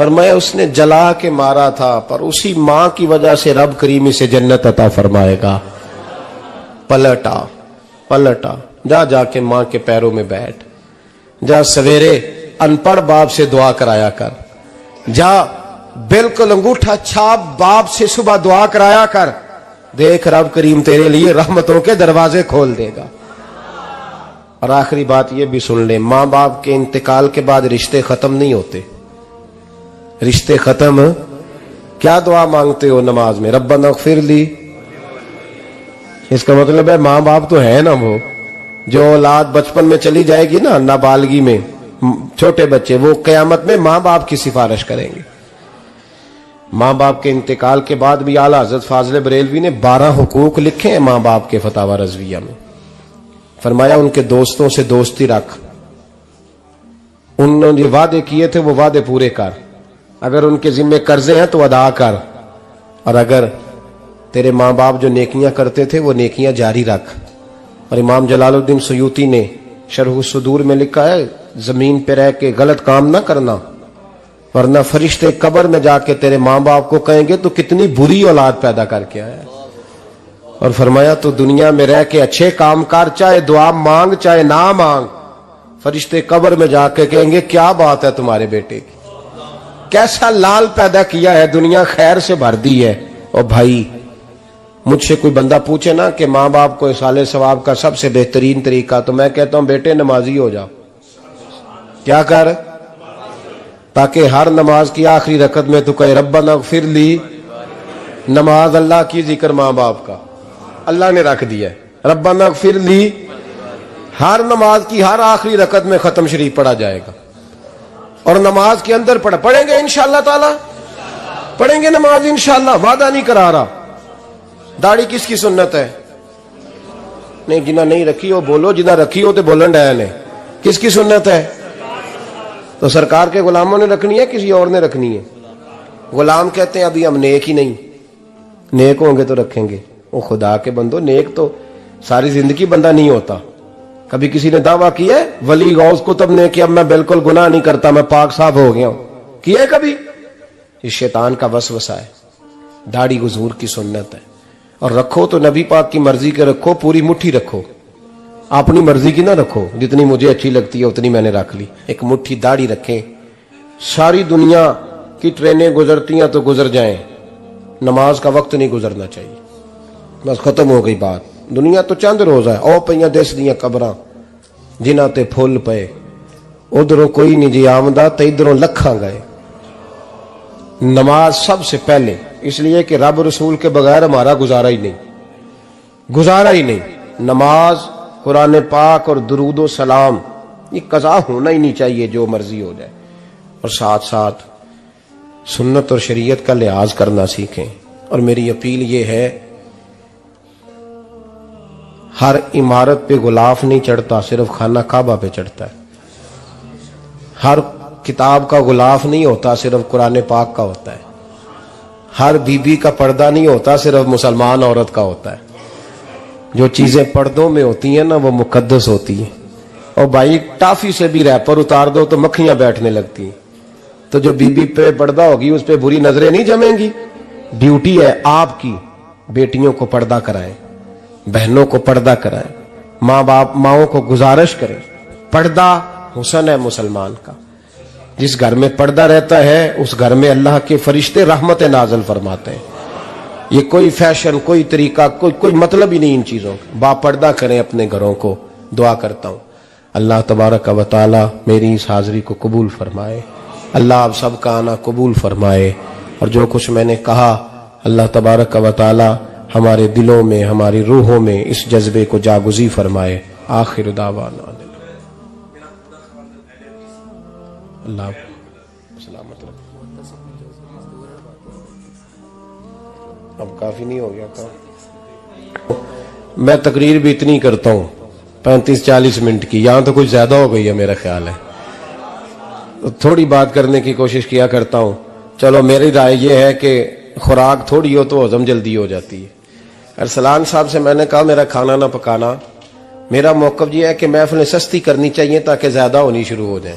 فرمایا اس نے جلا کے مارا تھا، پر اسی ماں کی وجہ سے رب کریم اسے جنت عطا فرمائے گا۔ پلٹا جا کے ماں کے پیروں میں بیٹھ، جا سویرے ان پڑھ باپ سے دعا کرایا کر، جا بالکل انگوٹھا چھاپ باپ سے صبح دعا کرایا کر، دیکھ رب کریم تیرے لیے رحمتوں کے دروازے کھول دے گا۔ اور آخری بات یہ بھی سن لیں، ماں باپ کے انتقال کے بعد رشتے ختم نہیں ہوتے۔ رشتے ختم، کیا دعا مانگتے ہو نماز میں؟ ربنا اغفر لی۔ اس کا مطلب ہے ماں باپ تو ہے نا، وہ جو اولاد بچپن میں چلی جائے گی نا، نابالغی میں، چھوٹے بچے، وہ قیامت میں ماں باپ کی سفارش کریں گے۔ ماں باپ کے انتقال کے بعد بھی اعلیٰ حضرت فاضل بریلوی نے 12 حقوق لکھے ہیں ماں باپ کے فتاوی رضویہ میں۔ فرمایا ان کے دوستوں سے دوستی رکھ، انہوں نے وعدے کیے تھے وہ وعدے پورے کر، اگر ان کے ذمہ قرضے ہیں تو ادا کر، اور اگر تیرے ماں باپ جو نیکیاں کرتے تھے وہ نیکیاں جاری رکھ۔ اور امام جلال الدین سیوطی نے شرح الصدور میں لکھا ہے، زمین پہ رہ کے غلط کام نہ کرنا، ورنہ فرشتے قبر میں جا کے تیرے ماں باپ کو کہیں گے تو کتنی بری اولاد پیدا کر کے آیا۔ اور فرمایا تو دنیا میں رہ کے اچھے کام کر، چاہے دعا مانگ چاہے نہ مانگ، فرشتے قبر میں جا کے کہیں گے کیا بات ہے تمہارے بیٹے کی، کیسا لال پیدا کیا ہے، دنیا خیر سے بھر دی ہے۔ اور بھائی مجھ سے کوئی بندہ پوچھے نا کہ ماں باپ کو اصالہ ثواب کا سب سے بہترین طریقہ، تو میں کہتا ہوں بیٹے نمازی ہو جاؤ۔ کیا کر؟ تاکہ ہر نماز کی آخری رکعت میں تو کہے ربنا اغفر لی۔ نماز اللہ کی، ذکر ماں باپ کا، اللہ نے رکھ دیا ہے ربنا اغفر لی۔ ہر نماز کی ہر آخری رکعت میں ختم شریف پڑھا جائے گا، اور نماز کے اندر پڑھیں گے انشاءاللہ تعالی، پڑھیں گے نماز انشاءاللہ، وعدہ نہیں کرا رہا۔ داڑھی کس کی سنت ہے؟ نہیں جنہ نہیں رکھی ہو بولو، جنہ رکھی ہو تو بولن ڈایا نے۔ کس کی سنت ہے؟ تو سرکار کے غلاموں نے رکھنی ہے، کسی اور نے رکھنی ہے؟ غلام کہتے ہیں ابھی ہم نیک ہی نہیں، نیک ہوں گے تو رکھیں گے۔ وہ خدا کے بندو، نیک تو ساری زندگی بندہ نہیں ہوتا۔ کبھی کسی نے دعویٰ کیا ہے ولی غوث قطب نے کہ اب میں بالکل گناہ نہیں کرتا، میں پاک صاف ہو گیا ہوں؟ کیا ہے کبھی؟ یہ شیطان کا وسوسہ ہے۔ داڑھی حضور کی سنت ہے، اور رکھو تو نبی پاک کی مرضی کے رکھو، پوری مٹھی رکھو، اپنی مرضی کی نہ رکھو، جتنی مجھے اچھی لگتی ہے اتنی میں نے رکھ لی۔ ایک مٹھی داڑھی رکھیں، ساری دنیا کی ٹرینیں گزرتی ہیں تو گزر جائیں، نماز کا وقت نہیں گزرنا چاہیے، بس ختم ہو گئی بات۔ دنیا تو چند روز ہے، او پہ دس دیاں قبراں جنہ تے پھول پے، ادھروں کوئی نہیں جی آمدہ تے ادھروں لکھاں گئے۔ نماز سب سے پہلے، اس لیے کہ رب رسول کے بغیر ہمارا گزارا ہی نہیں۔ نماز، قرآن پاک اور درود و سلام، یہ قضا ہونا ہی نہیں چاہیے، جو مرضی ہو جائے۔ اور ساتھ ساتھ سنت اور شریعت کا لحاظ کرنا سیکھیں۔ اور میری اپیل یہ ہے، ہر عمارت پہ غلاف نہیں چڑھتا، صرف خانہ کعبہ پہ چڑھتا ہے۔ ہر کتاب کا غلاف نہیں ہوتا، صرف قرآن پاک کا ہوتا ہے۔ ہر بی بی کا پردہ نہیں ہوتا، صرف مسلمان عورت کا ہوتا ہے۔ جو چیزیں پردوں میں ہوتی ہیں نا وہ مقدس ہوتی ہیں۔ اور بھائی ٹافی سے بھی ریپر اتار دو تو مکھیاں بیٹھنے لگتی ہیں، تو جو بی بی پہ پردہ ہوگی اس پہ بری نظریں نہیں جمیں گی۔ ڈیوٹی ہے آپ کی، بیٹیوں کو پردہ کرائیں، بہنوں کو پردہ کرائیں، ماؤں کو گزارش کریں۔ پردہ حسن ہے مسلمان کا۔ جس گھر میں پردہ رہتا ہے اس گھر میں اللہ کے فرشتے رحمت نازل فرماتے ہیں۔ یہ کوئی فیشن، کوئی طریقہ، کوئی مطلب ہی نہیں ان چیزوں کا۔ با پردہ کریں اپنے گھروں کو۔ دعا کرتا ہوں اللہ تبارک و تعالی میری اس حاضری کو قبول فرمائے، اللہ آپ سب کا آنا قبول فرمائے، اور جو کچھ میں نے کہا اللہ تبارک و تعالی ہمارے دلوں میں، ہماری روحوں میں اس جذبے کو جاگزی فرمائے۔ آخر دعوانا اللہ سلامت رکھ۔ اب کافی نہیں ہو گیا کام؟ میں تقریر بھی اتنی کرتا ہوں 35-40 منٹ کی، یہاں تو کچھ زیادہ ہو گئی ہے میرا خیال ہے۔ تھوڑی بات کرنے کی کوشش کیا کرتا ہوں۔ چلو میری رائے یہ ہے کہ خوراک تھوڑی ہو تو ہضم جلدی ہو جاتی ہے۔ ارسلان صاحب سے میں نے کہا میرا کھانا نہ پکانا، میرا موقف یہ ہے کہ محفلیں سستی کرنی چاہیے تاکہ زیادہ ہونی شروع ہو جائیں۔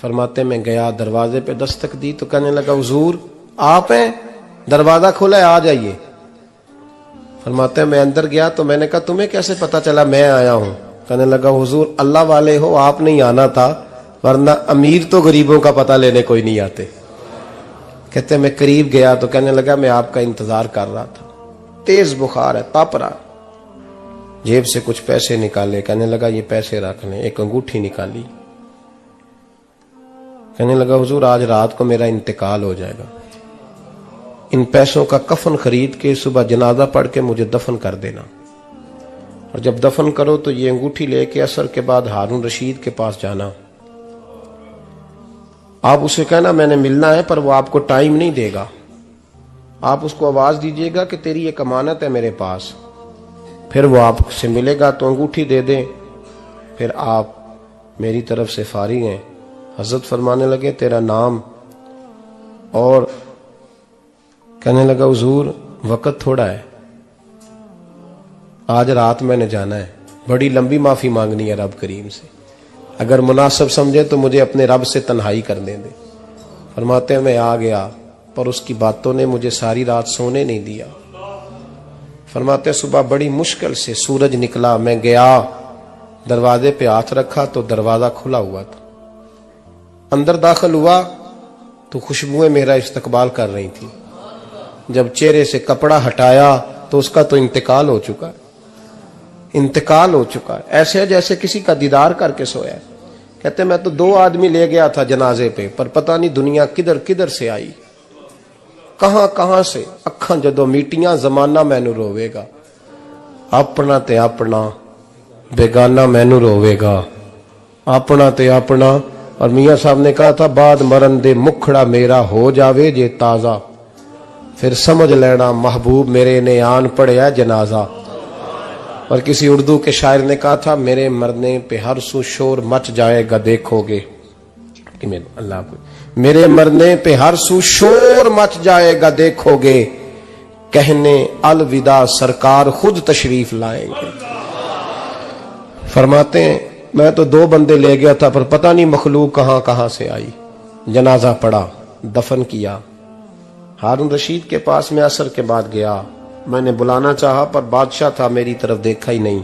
فرماتے میں گیا, دروازے پہ دستک دی تو کہنے لگا حضور آپ ہیں, دروازہ کھولا ہے آ جائیے. فرماتے میں اندر گیا تو میں نے کہا تمہیں کیسے پتا چلا میں آیا ہوں؟ کہنے لگا حضور اللہ والے ہو, آپ نہیں آنا تھا, ورنہ امیر تو غریبوں کا پتہ لینے کوئی نہیں آتے. کہتے میں قریب گیا تو کہنے لگا میں آپ کا انتظار کر رہا تھا, تیز بخار ہے, تپ رہا. جیب سے کچھ پیسے نکالے, کہنے لگا یہ پیسے رکھ لیں. ایک انگوٹھی نکالی, کہنے لگا حضور آج رات کو میرا انتقال ہو جائے گا, ان پیسوں کا کفن خرید کے صبح جنازہ پڑھ کے مجھے دفن کر دینا, اور جب دفن کرو تو یہ انگوٹھی لے کے عصر کے بعد ہارون رشید کے پاس جانا. آپ اسے کہنا میں نے ملنا ہے, پر وہ آپ کو ٹائم نہیں دے گا. آپ اس کو آواز دیجئے گا کہ تیری ایک امانت ہے میرے پاس. پھر وہ آپ سے ملے گا تو انگوٹھی دے دیں, پھر آپ میری طرف سے فارغ ہیں. حضرت فرمانے لگے تیرا نام, اور کہنے لگا حضور وقت تھوڑا ہے, آج رات میں نے جانا ہے, بڑی لمبی معافی مانگنی ہے رب کریم سے, اگر مناسب سمجھے تو مجھے اپنے رب سے تنہائی کرنے دے. فرماتے ہیں میں آ گیا, پر اس کی باتوں نے مجھے ساری رات سونے نہیں دیا. فرماتے ہیں صبح بڑی مشکل سے سورج نکلا, میں گیا دروازے پہ ہاتھ رکھا تو دروازہ کھلا ہوا تھا. اندر داخل ہوا تو خوشبوئیں میرا استقبال کر رہی تھی. جب چہرے سے کپڑا ہٹایا تو اس کا تو انتقال ہو چکا ہے, انتقال ہو چکا ہے, ایسے جیسے کسی کا دیدار کر کے سویا ہے. کہتے میں تو 2 آدمی لے گیا تھا جنازے پہ, پر پتہ نہیں دنیا کدھر کدھر سے آئی, کہاں کہاں سے. اکھاں جدو میٹیاں زمانہ مینو روے گا, اپنا تے اپنا بیگانہ مینو روے گا, اپنا تے اپنا. اور میاں صاحب نے کہا تھا بعد مرن دے مکھڑا میرا ہو جاوے جے تازہ, پھر سمجھ لینا محبوب میرے نے آن پڑیا جنازہ. اور کسی اردو کے شاعر نے کہا تھا میرے مرنے پہ ہر سو شور مچ جائے گا دیکھو گے, اللہ کو میرے مرنے پہ ہر سو شور مچ جائے گا دیکھو گے, کہنے الوداع سرکار خود تشریف لائیں گے. فرماتے ہیں میں تو 2 بندے لے گیا تھا, پر پتہ نہیں مخلوق کہاں کہاں سے آئی. جنازہ پڑا, دفن کیا. ہارون رشید کے پاس میں عصر کے بعد گیا, میں نے بلانا چاہا پر بادشاہ تھا, میری طرف دیکھا ہی نہیں.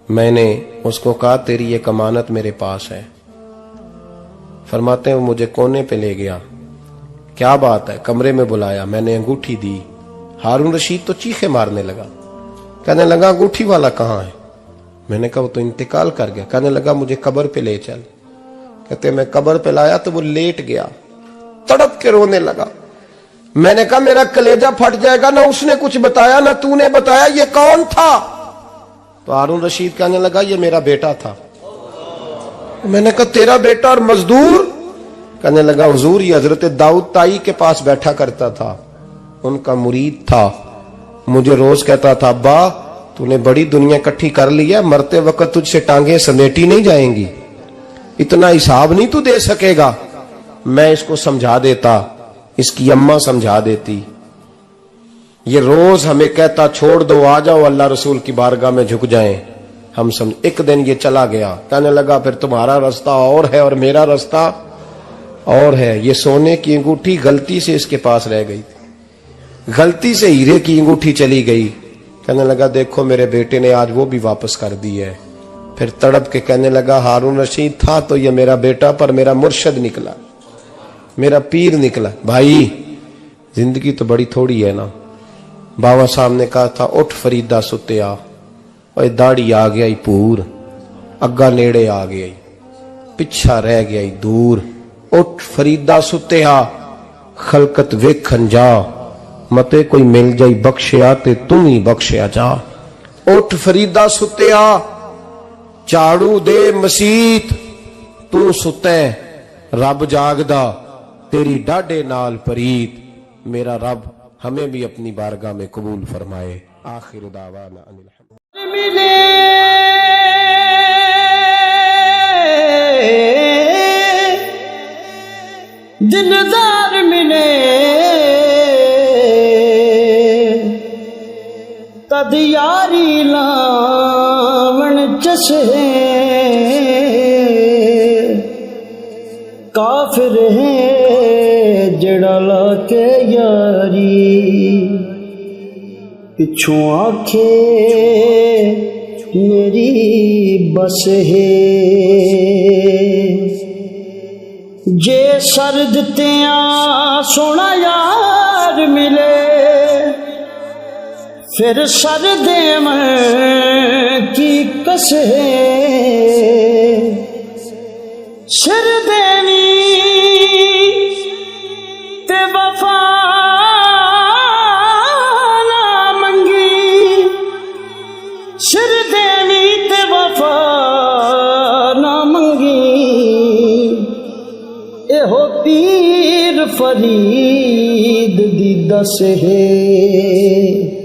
میں نے اس کو کہا تیری ایک امانت میرے پاس ہے. فرماتے ہیں وہ مجھے کونے پہ لے گیا, کیا بات ہے, کمرے میں بلایا, میں نے انگوٹھی دی. ہارون رشید تو چیخے مارنے لگا, کہنے لگا انگوٹھی والا کہاں ہے؟ میں نے کہا وہ تو انتقال کر گیا. کہنے لگا مجھے قبر پہ لے چل. کہتے میں قبر پہ لایا تو وہ لیٹ گیا, تڑپ کے رونے لگا. میں نے کہا میرا کلیجہ پھٹ جائے گا, نہ اس نے کچھ بتایا نہ تو نے بتایا, یہ کون تھا؟ تو ہارون رشید کہنے لگا یہ میرا بیٹا تھا. میں نے کہا تیرا بیٹا اور مزدور؟ کہنے لگا حضور یہ حضرت داؤد تائی کے پاس بیٹھا کرتا تھا, ان کا مرید تھا, مجھے روز کہتا تھا ابا تو نے بڑی دنیا اکٹھی کر لی ہے, مرتے وقت تجھ سے ٹانگیں سمیٹی نہیں جائیں گی, اتنا حساب نہیں تو دے سکے گا. میں اس کو سمجھا دیتا, اس کی اماں سمجھا دیتی. یہ روز ہمیں کہتا چھوڑ دو آ جاؤ اللہ رسول کی بارگاہ میں جھک جائیں, ہم سمجھ. ایک دن یہ چلا گیا, کہنے لگا پھر تمہارا رستہ اور ہے اور میرا رستہ اور ہے. یہ سونے کی انگوٹھی غلطی سے اس کے پاس رہ گئی تھی, غلطی سے ہیرے کی انگوٹھی چلی گئی. کہنے لگا دیکھو میرے بیٹے نے آج وہ بھی واپس کر دی ہے. پھر تڑپ کے کہنے لگا ہارون رشید تھا تو یہ میرا بیٹا, پر میرا مرشد نکلا, میرا پیر نکلا. بھائی زندگی تو بڑی تھوڑی ہے نا. بابا صاحب نے کہا تھا اٹھ فریدہ ستیا, اور داڑھی آ گیا پور, اگا نیڑے آ گیا, پچھا رہ گیا دور. اٹھ فریدہ ستیا خلقت ویکھن جا, متے کوئی مل جائی بخشیا تے تم ہی بخشیا جا. اٹھ فریدہ ستیا چاڑو دے مسیت, تو ستے رب جاگدا تیری ڈاڈے نال پریت. میرا رب ہمیں بھی اپنی بارگاہ میں قبول فرمائے. آخر دعوانا ان الحمد. دلدار ملے تد یاری لاون چشے, کافر ہے جڑا لا کے یاری پچھوں آکھے میری بس ہے جے سرد تیاں سونا یار ملے پھر سرد میں کی کس ہے سر دینی تے وفا نہ منگی سر دینی تے وفا نہ منگی ایہو پیر فرید دی دس ہے